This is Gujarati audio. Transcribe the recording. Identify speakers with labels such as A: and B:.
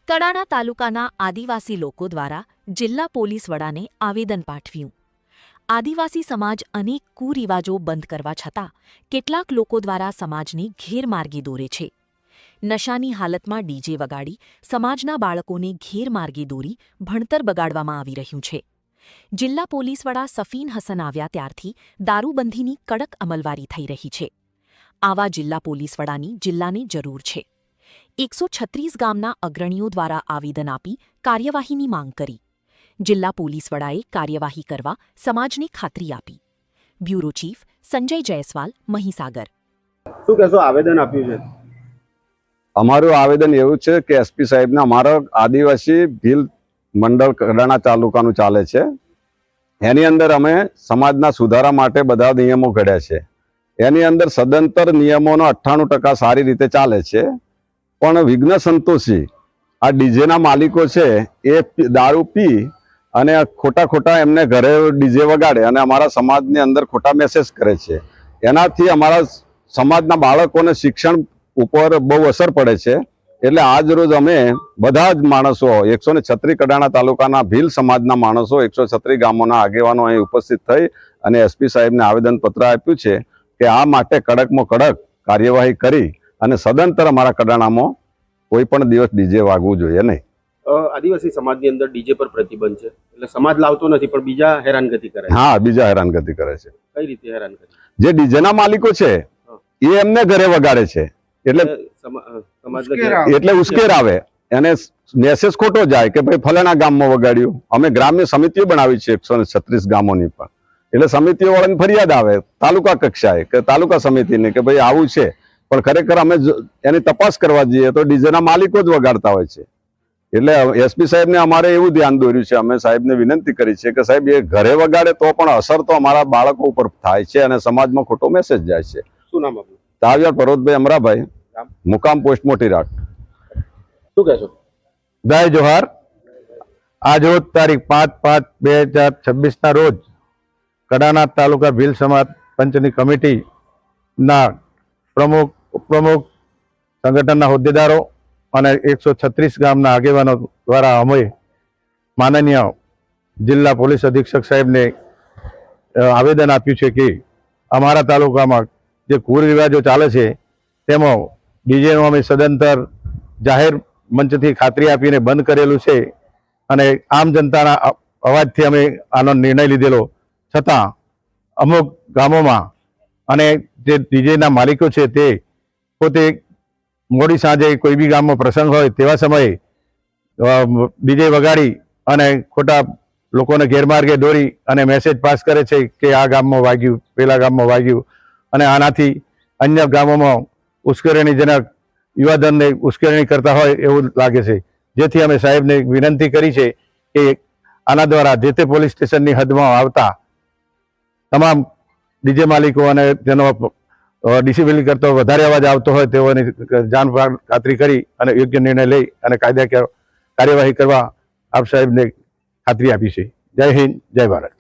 A: કડાણા તાલુકાના આદિવાસી લોકો દ્વારા જિલ્લા પોલીસ વડાને આવેદન પાઠવ્યું. આદિવાસી સમાજ અનેક કુરિવાજો બંધ કરવા છતાં કેટલાક લોકો દ્વારા સમાજને ગેરમાર્ગે દોરે છે. નશાની હાલતમાં ડીજે વગાડી સમાજના બાળકોને ગેરમાર્ગે દોરી ભણતર બગાડવામાં આવી રહ્યું છે. જિલ્લા પોલીસ વડા સફીન હસન આવ્યા ત્યારથી દારૂબંધીની કડક અમલવારી થઈ રહી છે. આવા જિલ્લા પોલીસ વડાની જિલ્લાને જરૂર છે. 136 ગામના અગ્રણીઓ દ્વારા આવેદન આપી કાર્યવાહીની માંગ કરી. જિલ્લા પોલીસ વડાએ કાર્યવાહી કરવા સમાજને ખાતરી આપી. Bureau chief Sanjay Jaiswal, Mahisagar.
B: શું કહેશો, આવેદન આપ્યું છે?
C: અમારું આવેદન એવું છે કે એસપી સાહેબને અમારો આદિવાસી ભીલ મંડળ કડાણા તાલુકાનું ચાલે છે. એની અંદર અમે સમાજના સુધારા માટે બધા નિયમો ઘડ્યા છે. એની અંદર સદંતર નિયમોનો 98% સારી રીતે ચાલે છે. પણ વિઘ્ન સંતોષી આ ડીજેના માલિકો છે એ દારૂ પી અને ખોટા એમને ઘરે ડીજે વગાડે અને અમારા સમાજની અંદર ખોટા મેસેજ કરે છે. એનાથી અમારા સમાજના બાળકોને શિક્ષણ ઉપર બહુ અસર પડે છે. એટલે આજ રોજ અમે બધા જ માણસો 136 કડાણા તાલુકાના ભીલ સમાજના માણસો 136 ગામોના આગેવાનો અહીં ઉપસ્થિત થઈ અને એસપી સાહેબને આવેદનપત્ર આપ્યું છે કે આ માટે કડકમાં કડક કાર્યવાહી કરી અને સદંતર અમારા કડાણામાં કોઈ પણ દિવસ ડીજે વાગવું જોઈએ નહીં.
B: આદિવાસી સમાજની અંદર ડીજે પર પ્રતિબંધ છે, એટલે સમાજ લાવતો નથી પણ બીજા હેરાનગતિ કરે છે.
C: હા, બીજા હેરાનગતિ કરે છે.
B: કઈ રીતે હેરાનગતિ? જે
C: ડીજેના માલિકો છે એ એમને ઘરે વગાડે છે એટલે ઉશ્કેર આવે અને મેસેજ ખોટો જાય કે ભાઈ ફલાણા ગામમાં વગાડ્યું. અમે ગ્રામ્ય સમિતિઓ બનાવી છે 136 ગામોની પણ. એટલે સમિતિઓ વાળાની ફરિયાદ આવે તાલુકા કક્ષાએ કે તાલુકા સમિતિને કે ભાઈ આવું છે, પણ ખરેખર અમે એની તપાસ કરવા જઈએ તો ડીજેના માલિકો જ વગાડતા હોય છે. એટલે એસપી સાહેબને અમારે એવું ધ્યાન દોર્યું છે. અમે સાહેબને વિનંતી કરી છે કે સાહેબ એ ઘરે વગાડે તો પણ અસર તો અમારા બાળકો ઉપર થાય છે અને સમાજમાં ખોટો મેસેજ જાય છે.
B: શું નામ આપનું?
C: તાવિયાર પર્વતભાઈ અમરાભાઈ, મુકામ પોસ્ટ મોટી રાટ.
B: શું કહેશો?
D: જય જોહાર. આજ રોજ તારીખ 5/5/2026 ના રોજ કડાણા તાલુકા ભીલ સમાજ પંચની કમિટીના પ્રમુખ ઉપપ્રમુખ સંગઠનના હોદ્દેદારો અને 136 ગામના આગેવાનો દ્વારા અમે માનનીય જિલ્લા પોલીસ અધિક્ષક સાહેબને આવેદન આપ્યું છે કે અમારા તાલુકામાં જે કુરિવાજો ચાલે છે તેમાં ડીજેનું અમે સદંતર જાહેર મંચથી ખાતરી આપીને બંધ કરેલું છે અને આમ જનતાના અવાજથી અમે આનો નિર્ણય લીધેલો. છતાં અમુક ગામોમાં અને જે ડીજેના માલિકો છે તે પોતે મોડી સાંજે કોઈ બી ગામમાં પ્રસંગ હોય તેવા સમયે ડીજે વગાડી અને ખોટા લોકોને ગેરમાર્ગે દોરી અને મેસેજ પાસ કરે છે કે આ ગામમાં વાગ્યું, પેલા ગામમાં વાગ્યું, અને આનાથી અન્ય ગામોમાં ઉશ્કેરણીજનક યુવાધનને ઉશ્કેરણી કરતા હોય એવું લાગે છે. જેથી અમે સાહેબને વિનંતી કરી છે કે આના દ્વારા જે તે પોલીસ સ્ટેશનની હદમાં આવતા તમામ ડીજે માલિકો અને તેનો ડિસિપ્લિન કરતો વધારે અવાજ આવતો હોય તેઓની જાણ ખાતરી કરી અને યોગ્ય નિર્ણય લઈ અને કાયદાકીય કાર્યવાહી કરવા આપ સાહેબને ખાતરી આપી છે. જય હિન્દ, જય ભારત.